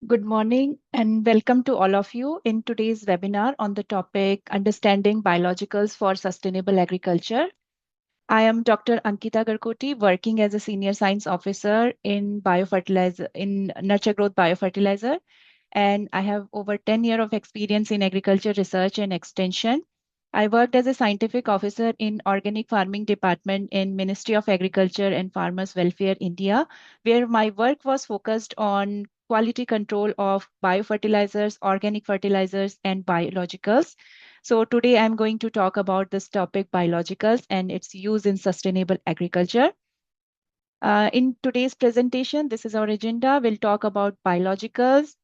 Good morning and welcome to all of you in today's webinar on the topic Understanding Biologicals for Sustainable Agriculture. I am Dr. Ankita Garkoti, working as a Senior Science Officer in Nurture Growth Biofertilizer, and I have over 10 years of experience in agriculture research and extension. I worked as a scientific officer in organic farming department in Ministry of Agriculture and Farmers Welfare, India, where my work was focused on quality control of biofertilizers, organic fertilizers, and biologicals. So today I'm going to talk about this topic, biologicals, and its use in sustainable agriculture. In today's presentation, this is our agenda. We'll talk about biologicals,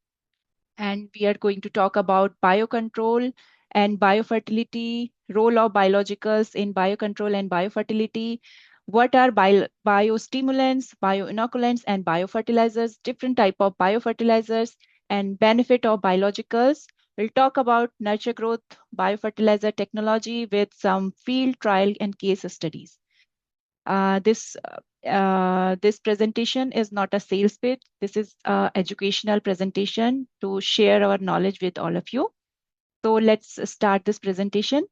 and we are going to talk about biocontrol and biofertility, role of biologicals in biocontrol and biofertility, what are biostimulants, bioinoculants, and biofertilizers, different type of biofertilizers, and benefit of biologicals. We'll talk about nurture growth biofertilizer technology with some field trial and case studies. This presentation is not a sales pitch. This is an educational presentation to share our knowledge with all of you. So let's start this presentation.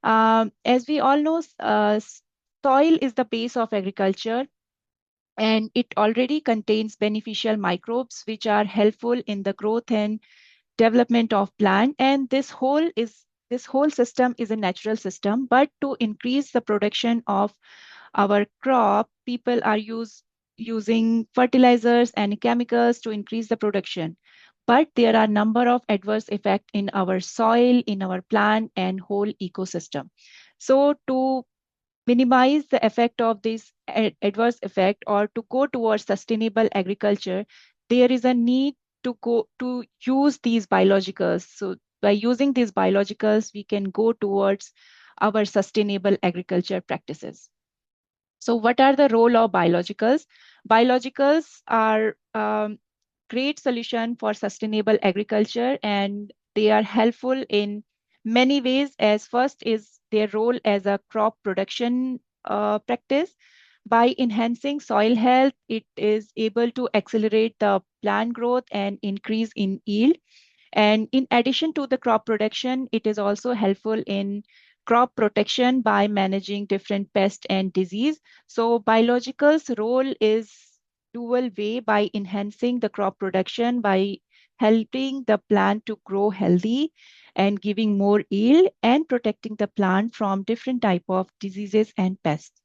As we all know, soil is the base of agriculture, and it already contains beneficial microbes which are helpful in the growth and development of plant. And this whole system is a natural system, but to increase the production of our crop, people are using fertilizers and chemicals to increase the production. But there are a number of adverse effects in our soil, in our plant, and whole ecosystem. So to minimize the effect of this adverse effect or to go towards sustainable agriculture, there is a need to go to use these biologicals. So by using these biologicals, we can go towards our sustainable agriculture practices. So what are the role of biologicals? Biologicals are great solution for sustainable agriculture, and they are helpful in many ways. As first is their role as a crop production practice. By enhancing soil health, it is able to accelerate the plant growth and increase in yield. And in addition to the crop production, it is also helpful in crop protection by managing different pests and disease. So biologicals role is dual way by enhancing the crop production, by helping the plant to grow healthy and giving more yield and protecting the plant from different type of diseases and pests.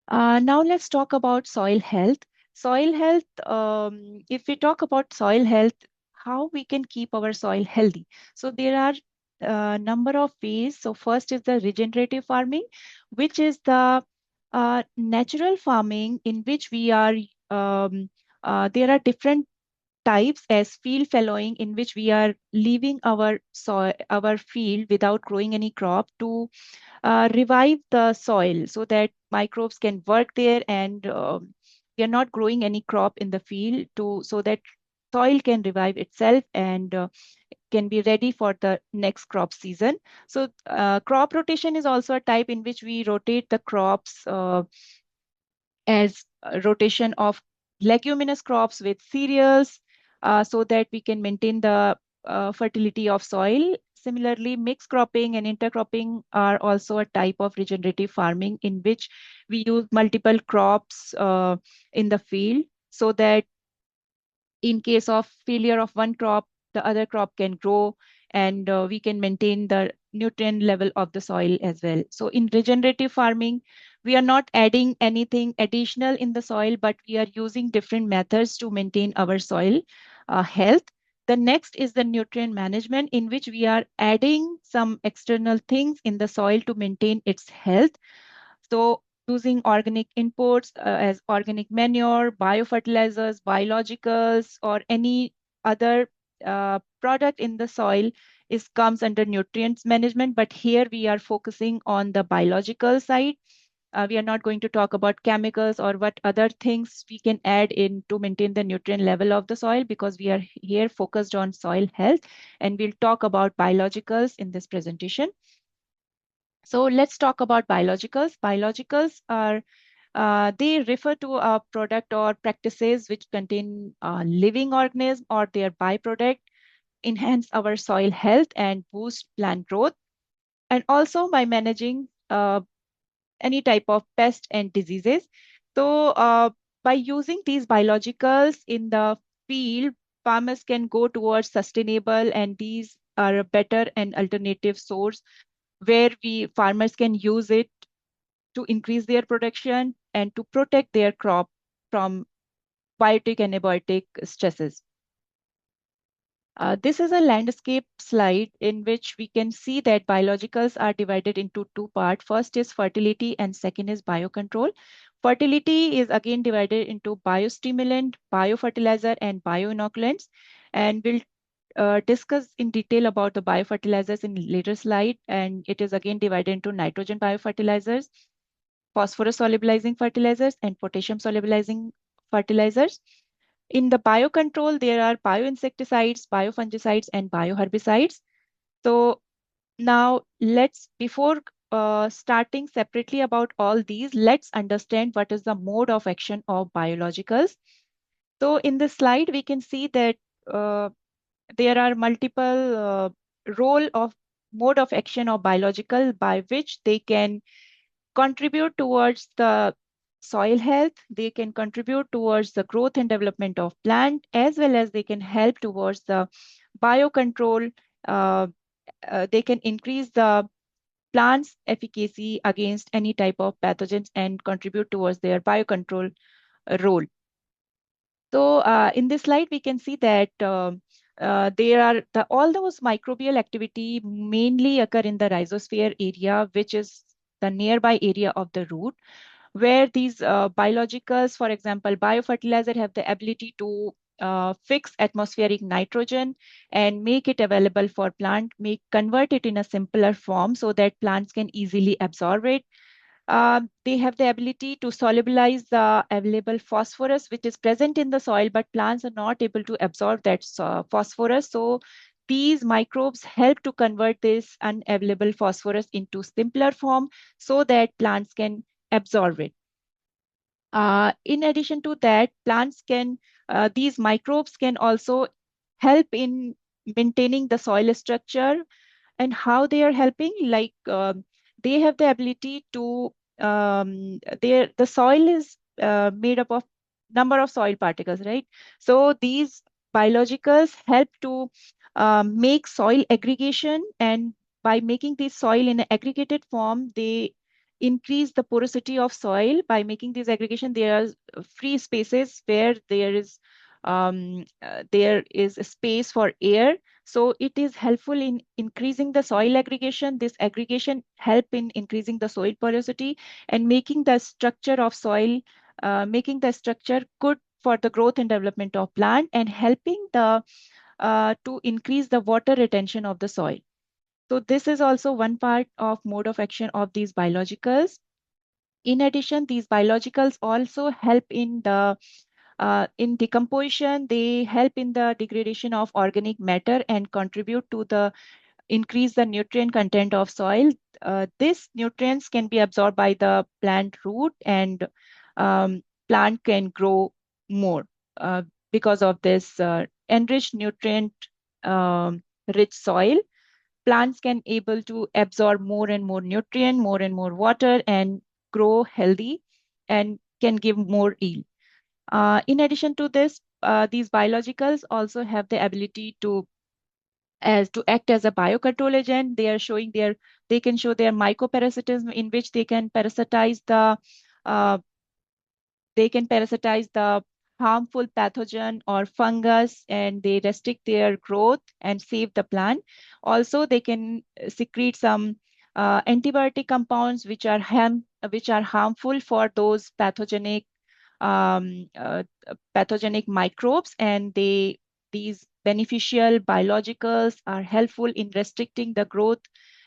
Now let's talk about soil health. Soil health, if we talk about soil health, how we can keep our soil healthy. So there are a number of ways. So first is the regenerative farming, which is the natural farming in which we are, there are different types as field fallowing in which we are leaving our soil, our field without growing any crop to revive the soil so that microbes can work there, and we are not growing any crop in the field to so that soil can revive itself and can be ready for the next crop season. So crop rotation is also a type in which we rotate the crops as a rotation of leguminous crops with cereals so that we can maintain the fertility of soil. Similarly, mixed cropping and intercropping are also a type of regenerative farming in which we use multiple crops in the field so that in case of failure of one crop, the other crop can grow, and we can maintain the nutrient level of the soil as well. So in regenerative farming, we are not adding anything additional in the soil, but we are using different methods to maintain our soil health. The next is the nutrient management, in which we are adding some external things in the soil to maintain its health. So using organic inputs as organic manure, biofertilizers, biologicals, or any other product in the soil is comes under nutrients management. But here we are focusing on the biological side. We are not going to talk about chemicals or what other things we can add in to maintain the nutrient level of the soil, because we are here focused on soil health, and we'll talk about biologicals in this presentation. So let's talk about biologicals. Biologicals are They refer to a product or practices which contain living organism or their byproduct, enhance our soil health and boost plant growth, and also by managing any type of pest and diseases. So by using these biologicals in the field, farmers can go towards sustainable, and these are a better and alternative source where we farmers can use it to increase their production and to protect their crop from biotic and abiotic stresses. This is a landscape slide in which we can see that biologicals are divided into two parts. First is fertility and second is biocontrol. Fertility is again divided into biostimulant, biofertilizer, and bioinoculants. And we'll discuss in detail about the biofertilizers in later slide. And it is again divided into nitrogen biofertilizers, phosphorus solubilizing fertilizers, and potassium solubilizing fertilizers. In the biocontrol, there are bioinsecticides, biofungicides, and bioherbicides. So now before starting separately about all these, let's understand what is the mode of action of biologicals. So in this slide, we can see that uh, there are multiple role of mode of action of biological by which they can contribute towards the soil health, they can contribute towards the growth and development of plant, as well as they can help towards the biocontrol. Uh, they can increase the plant's efficacy against any type of pathogens and contribute towards their biocontrol role. So in this slide, we can see that there are all those microbial activity mainly occur in the rhizosphere area, which is the nearby area of the root, where these biologicals, for example, biofertilizer, have the ability to fix atmospheric nitrogen and make it available for plant, convert it in a simpler form so that plants can easily absorb it. They have the ability to solubilize the available phosphorus, which is present in the soil, but plants are not able to absorb that phosphorus. So these microbes help to convert this unavailable phosphorus into simpler form so that plants can absorb it. In addition to that, these microbes can also help in maintaining the soil structure. And how they are helping, like they have the ability to the soil is made up of number of soil particles, right? So these biologicals help to make soil aggregation, and by making this soil in an aggregated form, they increase the porosity of soil. By making this aggregation, there are free spaces where there is a space for air, so it is helpful in increasing the soil aggregation. This aggregation help in increasing the soil porosity and making the structure of soil, making the structure good for the growth and development of plant, and helping the to increase the water retention of the soil. So this is also one part of mode of action of these biologicals. In addition, these biologicals also help in decomposition. They help in the degradation of organic matter and contribute to the increase the nutrient content of soil. These nutrients can be absorbed by the plant root, and plant can grow more because of this enriched nutrient rich soil. Plants can able to absorb more and more nutrient, more and more water, and grow healthy and can give more yield. In addition to this, these biologicals also have the ability to act as a biocontrol agent. They can show their mycoparasitism, in which uh, they can parasitize the harmful pathogen or fungus, and they restrict their growth and save the plant. Also, they can secrete some antibiotic compounds which are harmful for those um, uh, pathogenic microbes, and these beneficial biologicals are helpful in restricting the growth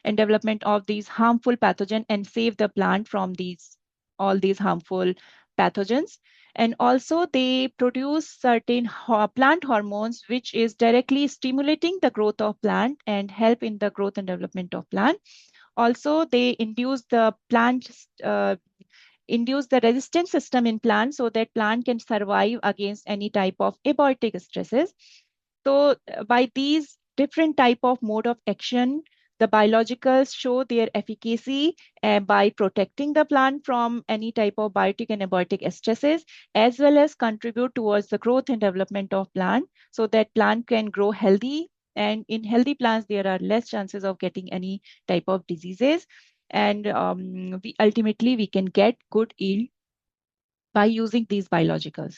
and development of these harmful pathogen and save the plant from all these harmful pathogens. And also they produce certain plant hormones which is directly stimulating the growth of plant and help in the growth and development of plant. Also they induce the plant induce the resistance system in plant so that plant can survive against any type of abiotic stresses. So by these different type of mode of action, the biologicals show their efficacy by protecting the plant from any type of biotic and abiotic stresses, as well as contribute towards the growth and development of plant so that plant can grow healthy. And in healthy plants, there are less chances of getting any type of diseases. And ultimately, we can get good yield by using these biologicals.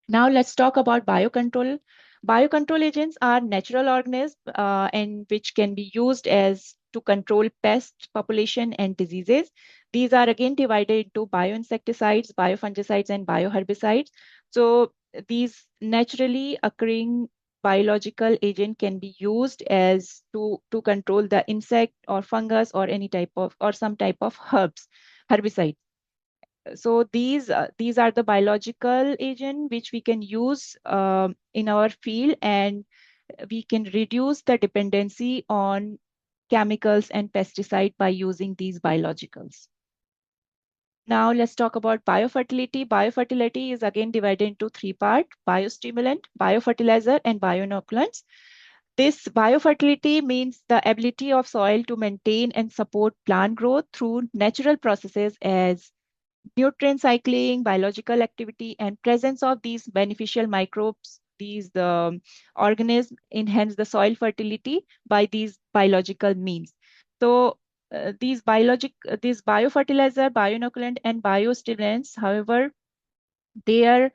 Now let's talk about biocontrol. Biocontrol agents are natural organisms and which can be used as to control pest population and diseases. These are again divided into bioinsecticides, biofungicides, and bioherbicides. So these naturally occurring biological agent can be used as to control the insect or fungus or any type of or some type of herbicide. So these are the biological agent which we can use in our field, and we can reduce the dependency on chemicals and pesticide by using these biologicals. Now let's talk about biofertility. Biofertility is again divided into three parts: biostimulant, biofertilizer, and bioinoculants. This biofertility means the ability of soil to maintain and support plant growth through natural processes as nutrient cycling, biological activity, and presence of these beneficial microbes, these organisms enhance the soil fertility by these biological means. So these biofertilizer, bioinoculant, and biostimulants, however, their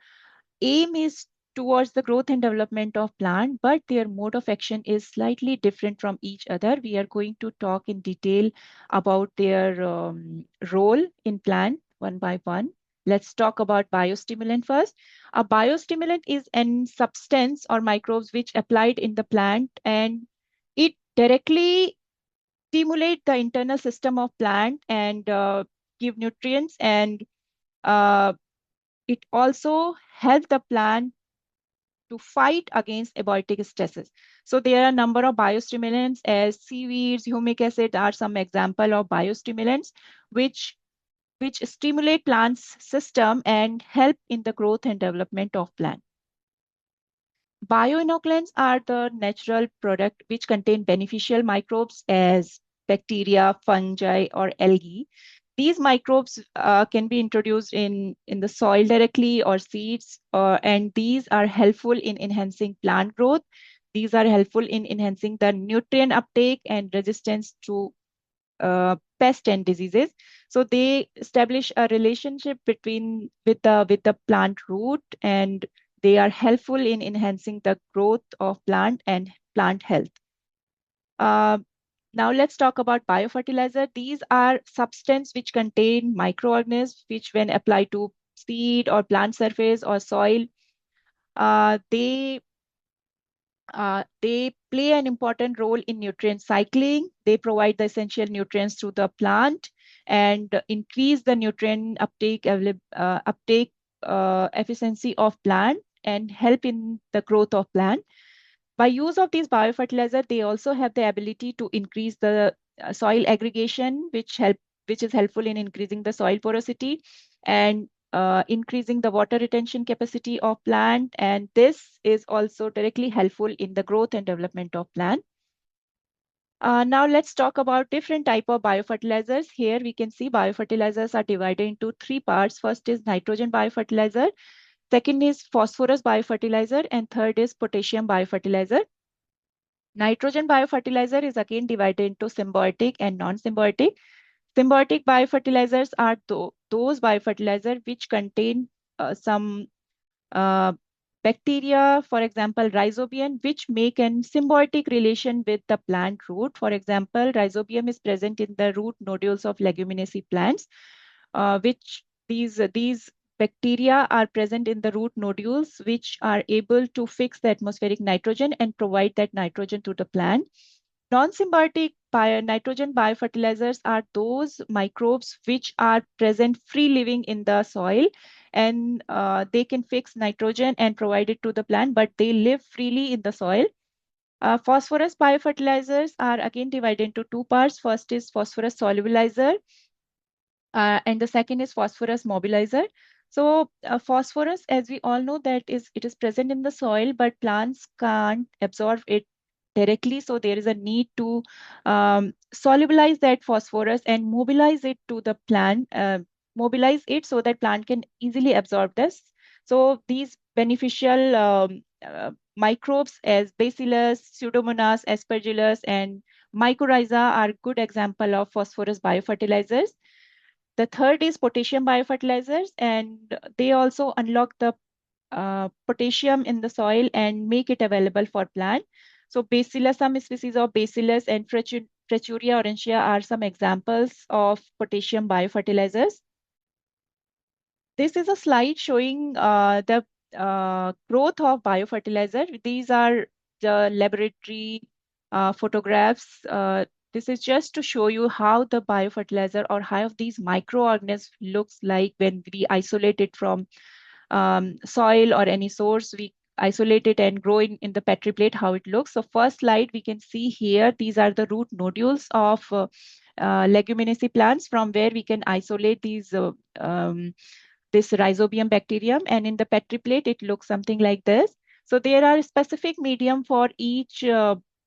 aim is towards the growth and development of plant, but their mode of action is slightly different from each other. We are going to talk in detail about their role in plant one by one. Let's talk about biostimulant first. A biostimulant is an substance or microbes which applied in the plant, and it directly stimulate the internal system of plant and give nutrients, and uh, it also help the plant to fight against abiotic stresses. So there are a number of biostimulants as seaweeds, humic acid are some example of biostimulants which which stimulate plants system and help in the growth and development of plant. Bioinoculants are the natural product which contain beneficial microbes as bacteria, fungi, or algae. These microbes can be introduced in the soil directly or seeds, and these are helpful in enhancing plant growth. These are helpful in enhancing the nutrient uptake and resistance to pests and diseases. So they establish a relationship between with the plant root, and they are helpful in enhancing the growth of plant and plant health. Uh, Now let's talk about biofertilizer. These are substances which contain microorganisms which when applied to seed or plant surface or soil, uh, they they play an important role in nutrient cycling. They provide the essential nutrients to the plant and increase the nutrient uptake efficiency of plant and help in the growth of plant. By use of these biofertilizer, they also have the ability to increase the soil aggregation, which is helpful in increasing the soil porosity and increasing the water retention capacity of plant. And this is also directly helpful in the growth and development of plant. Now let's talk about different type of biofertilizers. Here we can see biofertilizers are divided into three parts. First is nitrogen biofertilizer. Second is phosphorus biofertilizer, and third is potassium biofertilizer. Nitrogen biofertilizer is again divided into symbiotic and non-symbiotic. Symbiotic biofertilizers are those biofertilizers which contain some uh, bacteria, for example, rhizobium, which make a symbiotic relation with the plant root. For example, rhizobium is present in the root nodules of leguminaceae plants, which these bacteria are present in the root nodules, which are able to fix the atmospheric nitrogen and provide that nitrogen to the plant. Non-symbiotic nitrogen biofertilizers are those microbes which are present free living in the soil, and they can fix nitrogen and provide it to the plant, but they live freely in the soil. Phosphorus biofertilizers are again divided into two parts. First is phosphorus solubilizer. and the second is phosphorus mobilizer. So phosphorus, as we all know, that it is present in the soil, but plants can't absorb it directly. So there is a need to solubilize that phosphorus and mobilize it to the plant, mobilize it so that plant can easily absorb this. So these beneficial microbes as Bacillus, Pseudomonas, Aspergillus, and mycorrhiza are good example of phosphorus biofertilizers. The third is potassium biofertilizers, and they also unlock the potassium in the soil and make it available for plant. So Bacillus, some species of Bacillus and Freturia aurantia are some examples of potassium biofertilizers. This is a slide showing the growth of biofertilizer. These are the laboratory photographs. This is just to show you how the biofertilizer or how these microorganisms looks like when we isolate it from soil or any source. We isolate it and grow in the Petri plate, how it looks. So first slide, we can see here, these are the root nodules of leguminaceae plants from where we can isolate these this rhizobium bacterium, and in the Petri plate it looks something like this. So there are specific medium for each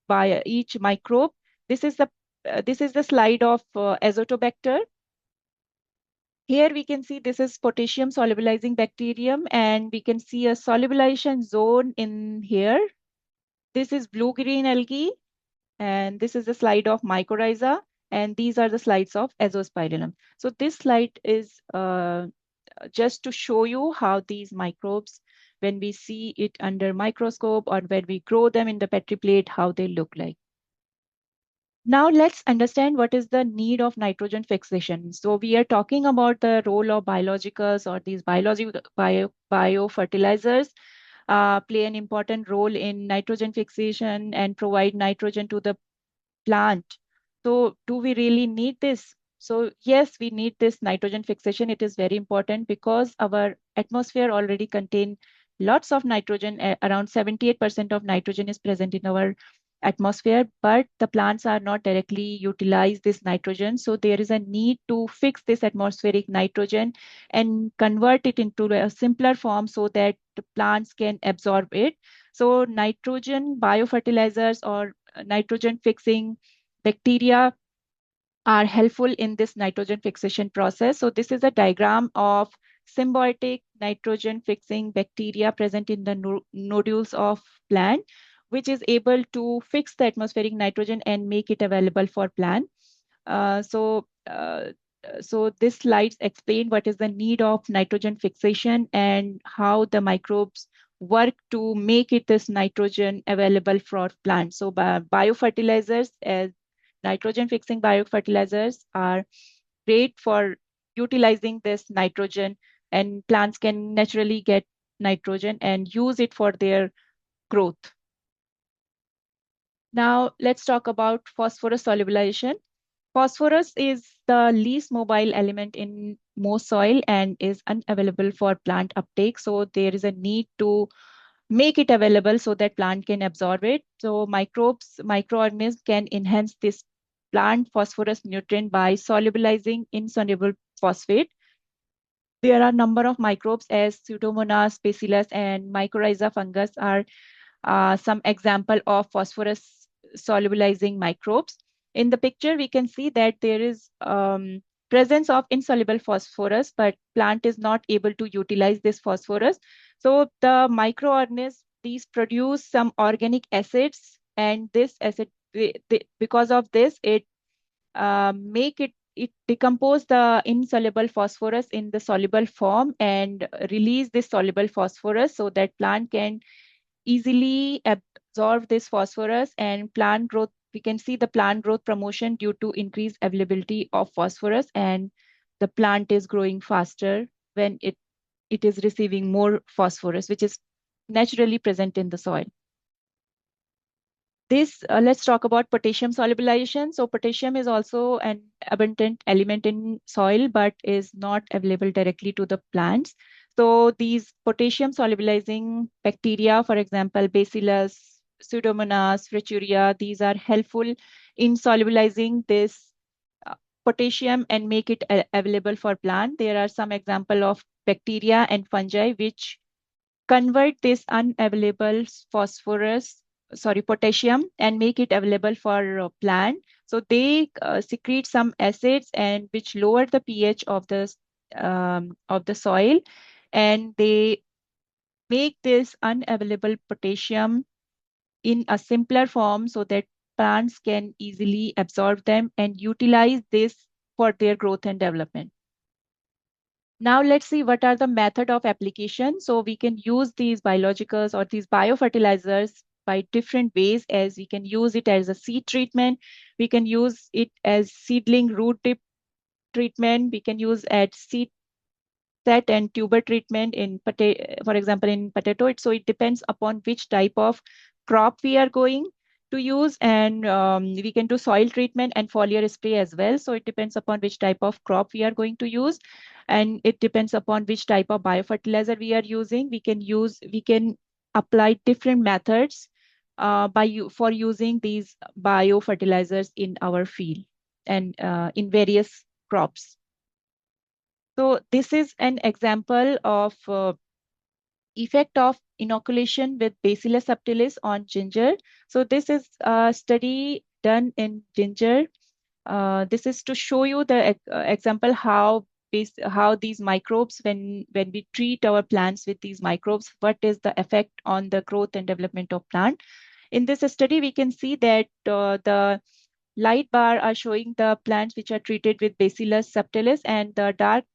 by each microbe. This is the slide of azotobacter. Here we can see this is potassium solubilizing bacterium, and we can see a solubilization zone in here. This is blue-green algae, and this is the slide of mycorrhiza, and these are the slides of azospirillum. So this slide is just to show you how these microbes, when we see it under microscope or when we grow them in the Petri plate, how they look like. Now let's understand what is the need of nitrogen fixation. So we are talking about the role of biologicals or these biofertilizers play an important role in nitrogen fixation and provide nitrogen to the plant. So do we really need this? So yes, we need this nitrogen fixation. It is very important because our atmosphere already contain lots of nitrogen. Around 78% of nitrogen is present in our atmosphere, but the plants are not directly utilize this nitrogen. So there is a need to fix this atmospheric nitrogen and convert it into a simpler form so that the plants can absorb it. So nitrogen biofertilizers or nitrogen fixing bacteria are helpful in this nitrogen fixation process. So this is a diagram of symbiotic nitrogen fixing bacteria present in the nodules of plant, which is able to fix the atmospheric nitrogen and make it available for plant. Uh, so, uh, so this slides explain what is the need of nitrogen fixation and how the microbes work to make it this nitrogen available for plants. So biofertilizers as nitrogen fixing biofertilizers are great for utilizing this nitrogen, and plants can naturally get nitrogen and use it for their growth. Now let's talk about phosphorus solubilization. Phosphorus is the least mobile element in most soil and is unavailable for plant uptake. So there is a need to make it available so that plant can absorb it. So microorganisms can enhance this plant phosphorus nutrient by solubilizing insoluble phosphate. There are a number of microbes as Pseudomonas, Bacillus, and mycorrhiza fungus are some example of phosphorus solubilizing microbes. In the picture, we can see that there is presence of insoluble phosphorus, but plant is not able to utilize this phosphorus. So the microorganisms, these produce some organic acids, and this acid, because of this, it make it decompose the insoluble phosphorus in the soluble form and release this soluble phosphorus so that plant can easily absorb this phosphorus, and plant growth, we can see the plant growth promotion due to increased availability of phosphorus, and the plant is growing faster when it is receiving more phosphorus, which is naturally present in the soil. Let's talk about potassium solubilization. So potassium is also an abundant element in soil, but is not available directly to the plants. So these potassium solubilizing bacteria, for example, Bacillus, Pseudomonas, Freturia, these are helpful in solubilizing this potassium and make it available for plant. There are some example of bacteria and fungi which convert this unavailable potassium and make it available for plant. So they secrete some acids and which lower the pH of the soil, and they make this unavailable potassium in a simpler form so that plants can easily absorb them and utilize this for their growth and development. Now let's see what are the method of application. So we can use these biologicals or these biofertilizers by different ways, as we can use it as a seed treatment. We can use it as seedling root tip treatment. We can use at seed set and tuber treatment in potato, for example, in potato. So it depends upon which type of crop we are going to use, and we can do soil treatment and foliar spray as well. So it depends upon which type of crop we are going to use, and it depends upon which type of biofertilizer we are using. We can apply different methods for using these biofertilizers in our field and in various crops. So this is an example of effect of inoculation with Bacillus subtilis on ginger. So this is a study done in ginger. This is to show you the example how these microbes, when we treat our plants with these microbes, what is the effect on the growth and development of plant. In this study, we can see that the light bar are showing the plants which are treated with Bacillus subtilis, and the dark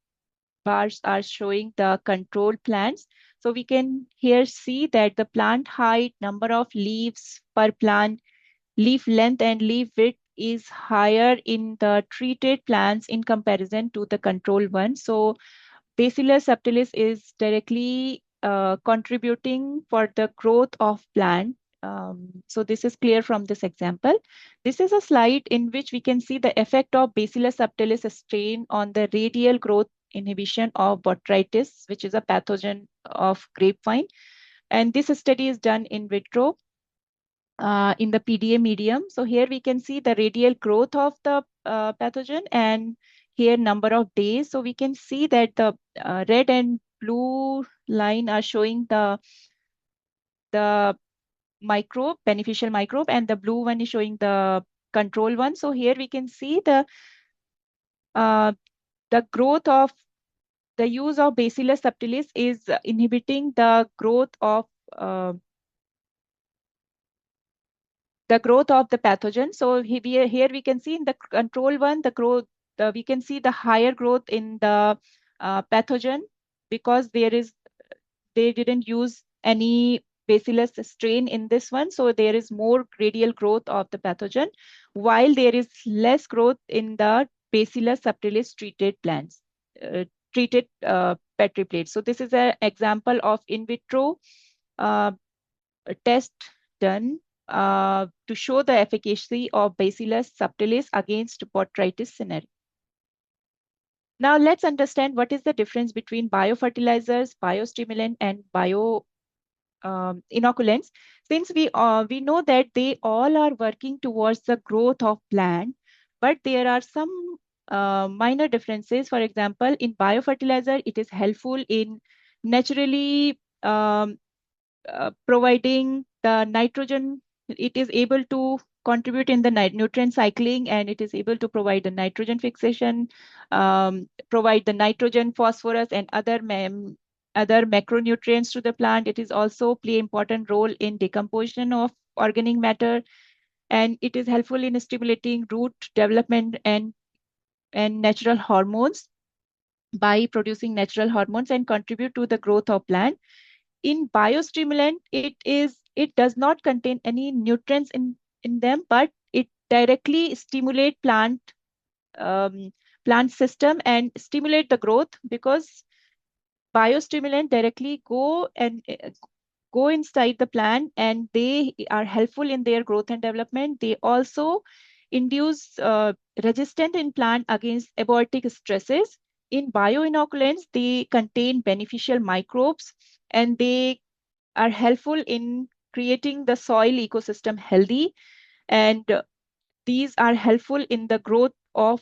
bars are showing the control plants. So we can here see that the plant height, number of leaves per plant, leaf length and leaf width is higher in the treated plants in comparison to the control one. So Bacillus subtilis is directly contributing for the growth of plant. So this is clear from this example. This is a slide in which we can see the effect of Bacillus subtilis strain on the radial growth inhibition of botrytis, which is a pathogen of grapevine. And this study is done in vitro in the PDA medium. So here we can see the radial growth of the pathogen, and here number of days. So we can see that the red and blue line are showing the microbe, beneficial microbe, and the blue one is showing the control one. So here we can see uh, the growth of the use of Bacillus subtilis is inhibiting uh, the growth of the pathogen. So here we can see in the control one, the growth, we can see the higher growth in the pathogen, because they didn't use any Bacillus strain in this one. So there is more radial growth of the pathogen, while there is less growth in the Bacillus subtilis treated plants, treated Petri plates. So this is an example of in vitro uh, test done to show the efficacy of Bacillus subtilis against botrytis cinerea. Now let's understand what is the difference between biofertilizers, biostimulant, and inoculants. Since we know that they all are working towards the growth of plant, but there are some minor differences. For example, in biofertilizer, it is helpful in naturally providing the nitrogen. It is able to contribute in the nutrient cycling, and it is able to provide the nitrogen fixation, provide the nitrogen, phosphorus, and other macronutrients to the plant. It is also play important role in decomposition of organic matter, and it is helpful in stimulating root development and natural hormones by producing natural hormones and contribute to the growth of plant. In biostimulant, it does not contain any nutrients in them, but it directly stimulate um, plant system and stimulate the growth, because biostimulant directly go inside the plant, and they are helpful in their growth and development. They also induce resistance in plant against abiotic stresses. In bioinoculants, they contain beneficial microbes, and they are helpful in creating the soil ecosystem healthy, and these are helpful in the growth of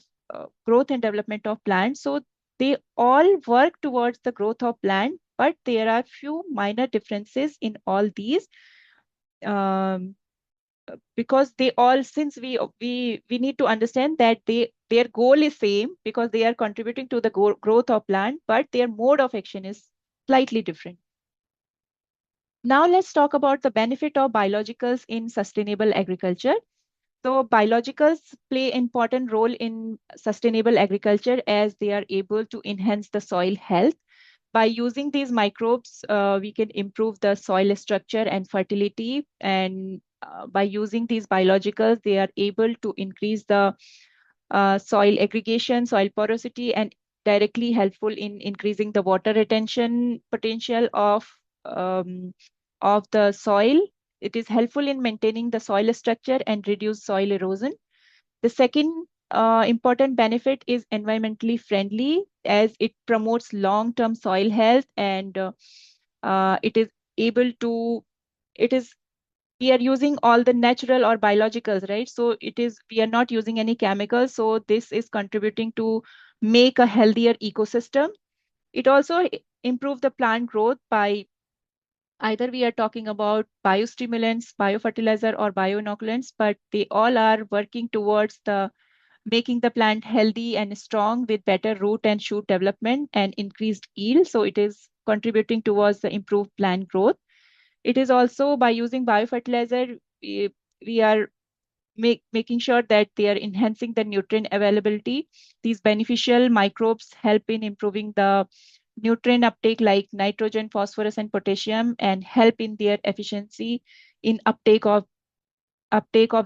growth and development of plant. So they all work towards the growth of plant, but there are few minor differences in all these. Um, because they all, since we need to understand that their goal is same, because they are contributing to the growth of plant, but their mode of action is slightly different. Now let's talk about the benefit of biologicals in sustainable agriculture. So biologicals play important role in sustainable agriculture as they are able to enhance the soil health. By using these microbes, we can improve the soil structure and fertility. And by using these biologicals, they are able to increase the soil aggregation, soil porosity, and directly helpful in increasing the water retention potential of the soil. It is helpful in maintaining the soil structure and reduce soil erosion. The second important benefit is environmentally friendly, as it promotes long-term soil health, and it is able to, it is, we are using all the natural or biologicals, right? So it is, we are not using any chemicals. So this is contributing to make a healthier ecosystem. It also improve the plant growth by, either we are talking about biostimulants, biofertilizer, or bioinoculants, but they all are working towards the making the plant healthy and strong with better root and shoot development and increased yield. So it is contributing towards the improved plant growth. It is also, by using biofertilizer, we are making sure that they are enhancing the nutrient availability. These beneficial microbes help in improving the nutrient uptake like nitrogen, phosphorus, and potassium, and help in their efficiency in uptake of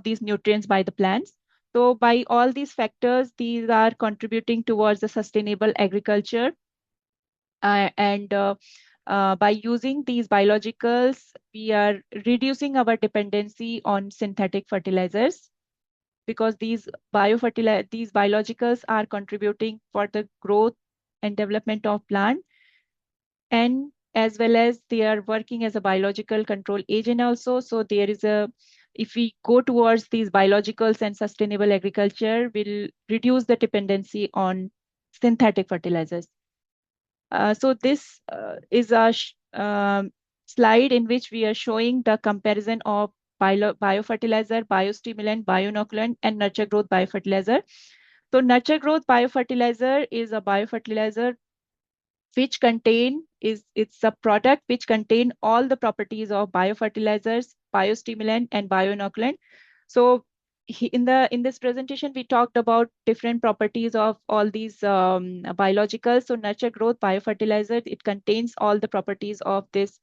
these nutrients by the plants. So by all these factors, these are contributing towards the sustainable agriculture. And by using these biologicals, we are reducing our dependency on synthetic fertilizers, because these biologicals are contributing for the growth and development of plant, and as well as they are working as a biological control agent also. So there is a, if we go towards these biologicals and sustainable agriculture, will reduce the dependency on synthetic fertilizers. So this is a slide in which we are showing the comparison of biofertilizer, biostimulant, bioinoculant, and nurture growth biofertilizer. So nurture growth biofertilizer is a biofertilizer which contain, is it's a product which contain all the properties of biofertilizers, biostimulant, and bioinoculant. So in this presentation, we talked about different properties of all these biologicals. So nurture growth biofertilizer, it contains all the properties of this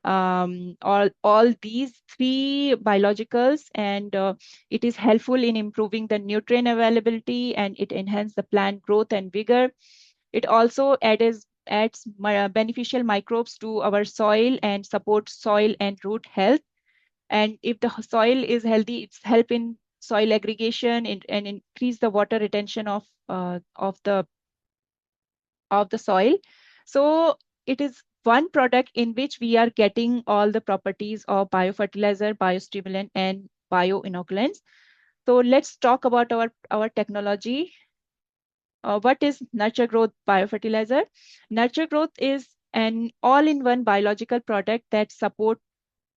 all these three biologicals, and it is helpful in improving the nutrient availability, and it enhances the plant growth and vigor. It also adds beneficial microbes to our soil and supports soil and root health. And if the soil is healthy, it's help in soil aggregation and increase the water retention of the soil. So it is one product in which we are getting all the properties of biofertilizer, biostimulant, and bioinoculants. So let's talk about our technology. What is nurture growth biofertilizer? Nurture growth is an all-in-one biological product that support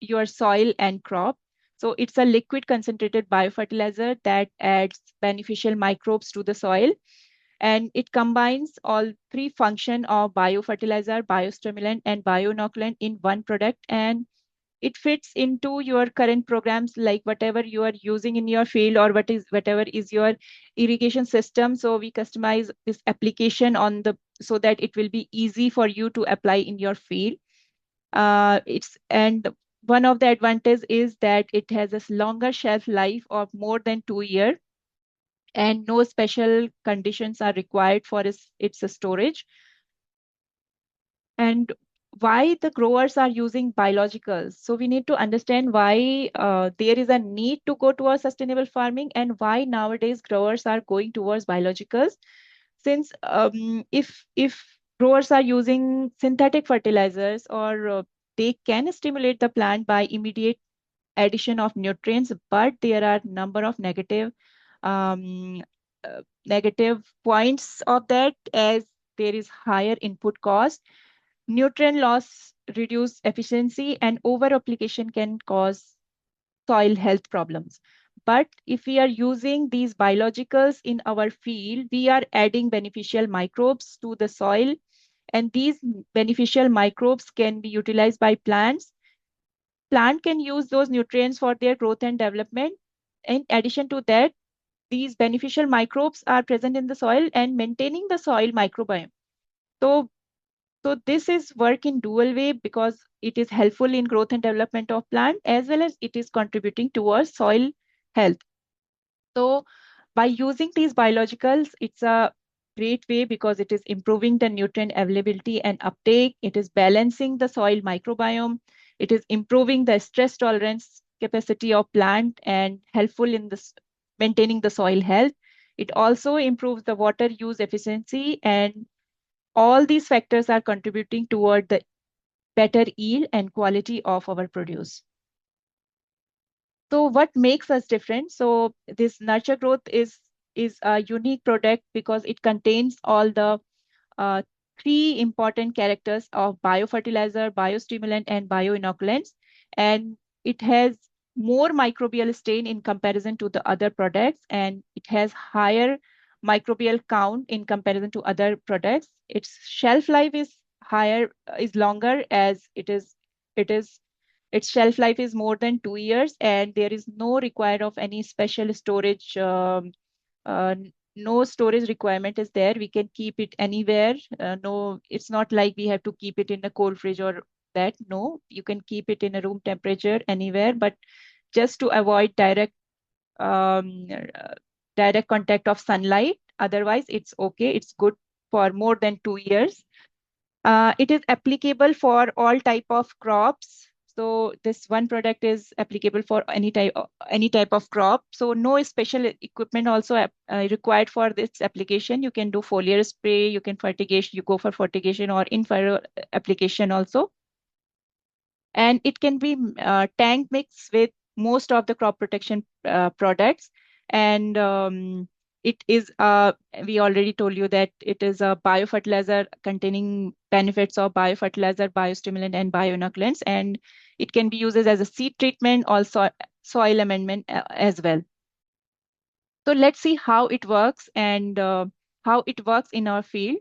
your soil and crop. So it's a liquid concentrated biofertilizer that adds beneficial microbes to the soil, and it combines all three function of biofertilizer, biostimulant, and bioinoculant in one product, and it fits into your current programs, like whatever you are using in your field, or whatever is your irrigation system. So we customize this application on the, so that it will be easy for you to apply in your field. It's and one of the advantage is that it has a longer shelf life of more than 2 years, and no special conditions are required for its storage. And why the growers are using biologicals? So we need to understand why there is a need to go towards sustainable farming, and why nowadays growers are going towards biologicals. Since if growers are using synthetic fertilizers, or they can stimulate the plant by immediate addition of nutrients, but there are number of negative um, negative points of that, as there is higher input cost, nutrient loss, reduce efficiency, and over application can cause soil health problems. But if we are using these biologicals in our field, we are adding beneficial microbes to the soil, and these beneficial microbes can be utilized by plants. Plant can use those nutrients for their growth and development. In addition to that, these beneficial microbes are present in the soil and maintaining the soil microbiome. So, so this is work in dual way because it is helpful in growth and development of plant as well as it is contributing towards soil health. So by using these biologicals, it's a great way because it is improving the nutrient availability and uptake. It is balancing the soil microbiome. It is improving the stress tolerance capacity of plant and helpful in this maintaining the soil health. It also improves the water use efficiency, and all these factors are contributing toward the better yield and quality of our produce. So what makes us different? So this nurture growth is a unique product because it contains all the uh, three important characters of biofertilizer, biostimulant, and bioinoculants, and it has more microbial stain in comparison to the other products, and it has higher microbial count in comparison to other products. Its shelf life is higher, is longer, as it is its shelf life is more than 2 years, and there is no required of any special storage. No storage requirement is there. We can keep it anywhere. No, it's not like we have to keep it in a cold fridge or that. No, you can keep it in a room temperature anywhere. But just to avoid um, uh, direct contact of sunlight. Otherwise, it's okay. It's good for more than 2 years. It is applicable for all type of crops. So this one product is applicable for any type of crop. So no special equipment also required for this application. You can do foliar spray, you can fertigation, you go for fertigation or in-furrow application also. And it can be tank mixed with most of the crop protection products. And it is, we already told you that it is a biofertilizer containing benefits of biofertilizer, biostimulant, and bioinoculants. And it can be used as a seed treatment, also soil amendment as well. So let's see how it works and how it works in our field.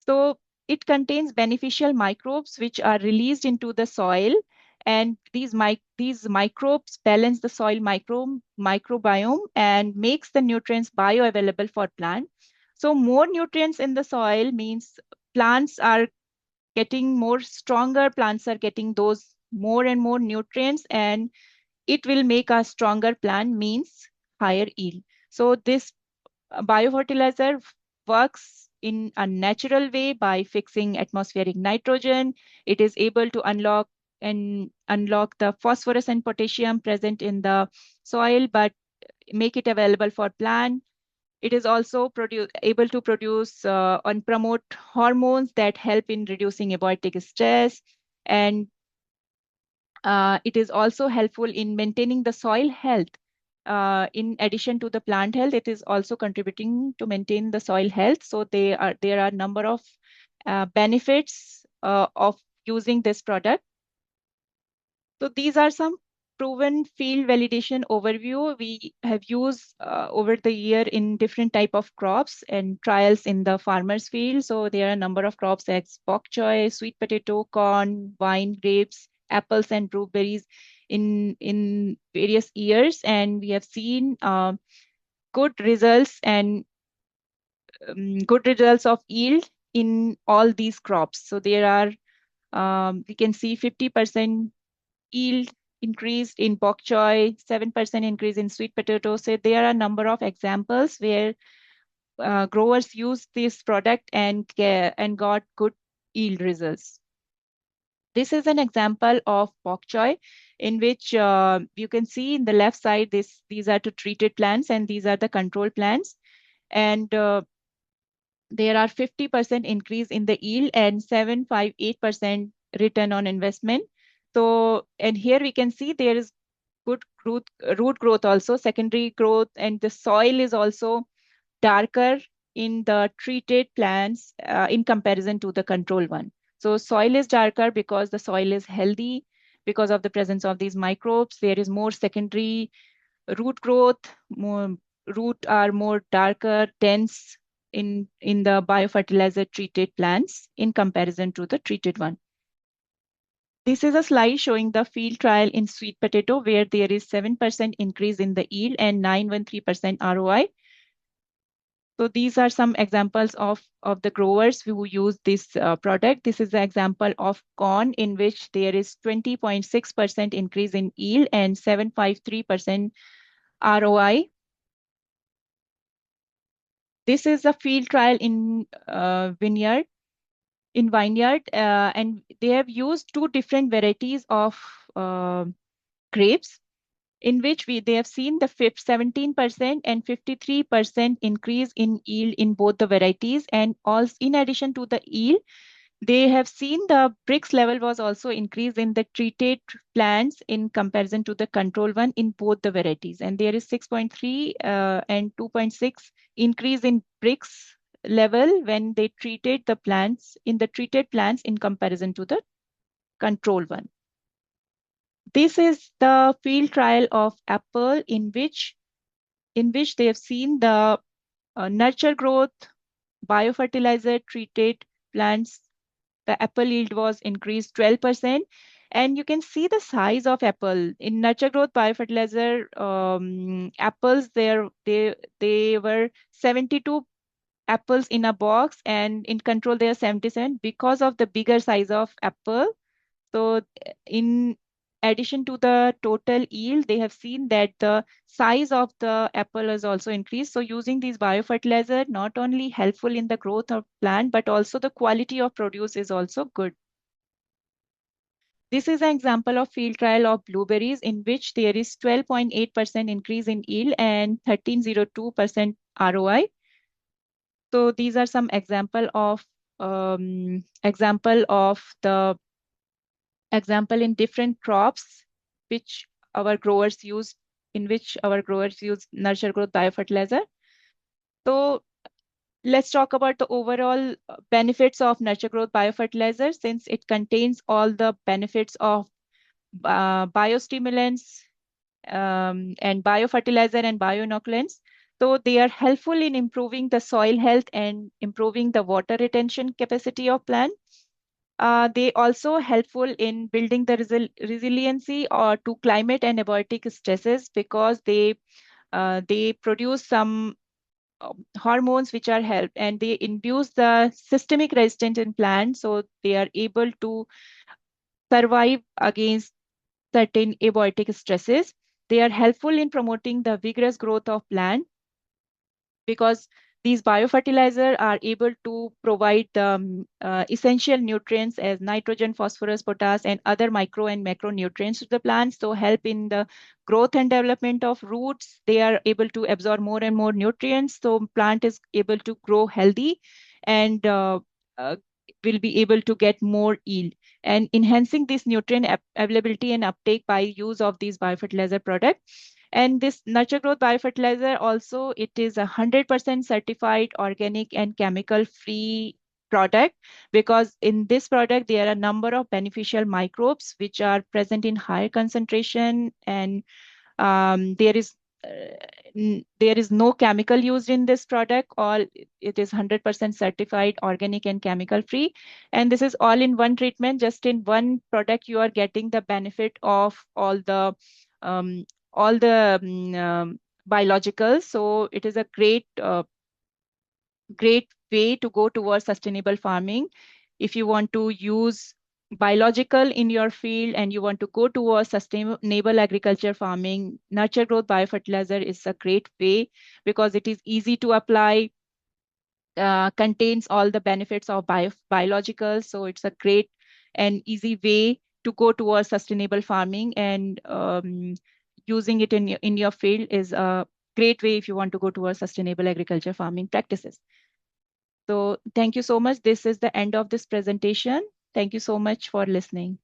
So it contains beneficial microbes which are released into the soil, and these microbes balance the soil microbiome and makes the nutrients bioavailable for plant. So more nutrients in the soil means plants are getting more stronger, plants are getting those more and more nutrients, and it will make a stronger plant means higher yield. So this biofertilizer works in a natural way by fixing atmospheric nitrogen. It is able to unlock the phosphorus and potassium present in the soil, but make it available for plant. It is also able to produce and promote hormones that help in reducing abiotic stress, and it is also helpful in maintaining the soil health. In addition to the plant health, it is also contributing to maintain the soil health. So there are number of benefits of using this product. So these are some proven field validation overview we have used over the year in different type of crops and trials in the farmers field. So there are a number of crops like bok choy, sweet potato, corn, wine, grapes, apples, and blueberries in various years, and we have seen good results and good results of yield in all these crops. So there are we can see 50% yield increase in bok choy, 7% increase in sweet potato. So there are a number of examples where growers use this product and got good yield results. This is an example of bok choy in which you can see in the left side, these are the treated plants and these are the control plants. And there are 50% increase in the yield and 758% return on investment. So, and here we can see there is good root growth also, secondary growth, and the soil is also darker in the treated plants in comparison to the control one. So soil is darker because the soil is healthy because of the presence of these microbes. There is more secondary root growth, more root are more darker, dense in the biofertilizer treated plants in comparison to the treated one. This is a slide showing the field trial in sweet potato where there is 7% increase in the yield and 913% ROI. So these are some examples of the growers who use this product. This is the example of corn in which there is 20.6% increase in yield and 753% ROI. This is a field trial in vineyard, and they have used two different varieties of grapes in which they have seen the 17% and 53% increase in yield in both the varieties. And also, in addition to the yield, they have seen the bricks level was also increased in the treated plants in comparison to the control one in both the varieties. And there is 6.3 and 2.6 increase in bricks level when they treated the plants in comparison to the control one. This is the field trial of apple in which they have seen the nurture growth biofertilizer treated plants. The apple yield was increased 12%. And you can see the size of apple in nurture growth biofertilizer apples. They were 72 apples in a box, and in control they are 77 because of the bigger size of apple. So in addition to the total yield, they have seen that the size of the apple has also increased. So using these biofertilizer not only helpful in the growth of plant, but also the quality of produce is also good. This is an example of field trial of blueberries in which there is 12.8% increase in yield and 1302% ROI. So these are some example in different crops which our growers use nurture growth biofertilizer. So let's talk about the overall benefits of nurture growth biofertilizer since it contains all the benefits of biostimulants and biofertilizer and bioinoculants. So they are helpful in improving the soil health and improving the water retention capacity of plants. They also helpful in building the resiliency or to climate and abiotic stresses because they produce some hormones which are help and they induce the systemic resistance in plants, so they are able to survive against certain abiotic stresses. They are helpful in promoting the vigorous growth of plant because these biofertilizers are able to provide the essential nutrients as nitrogen, phosphorus, potassium, and other micro and macronutrients to the plants. So help in the growth and development of roots. They are able to absorb more and more nutrients. So plant is able to grow healthy and uh, will be able to get more yield. And enhancing this nutrient availability and uptake by use of these biofertilizer products. And this nurture growth biofertilizer also, it is 100% certified organic and chemical free product because in this product, there are a number of beneficial microbes which are present in high concentration and there is no chemical used in this product. All it is 100% certified organic and chemical free. And this is all in one treatment, just in one product, you are getting the benefit of um, all the biologicals. So it is a great way to go towards sustainable farming. If you want to use biological in your field and you want to go towards sustainable agriculture farming, nurture growth biofertilizer is a great way because it is easy to apply, contains all the benefits of biologicals. So it's a great and easy way to go towards sustainable farming, and using it in your field is a great way if you want to go towards sustainable agriculture farming practices. So thank you so much. This is the end of this presentation. Thank you so much for listening.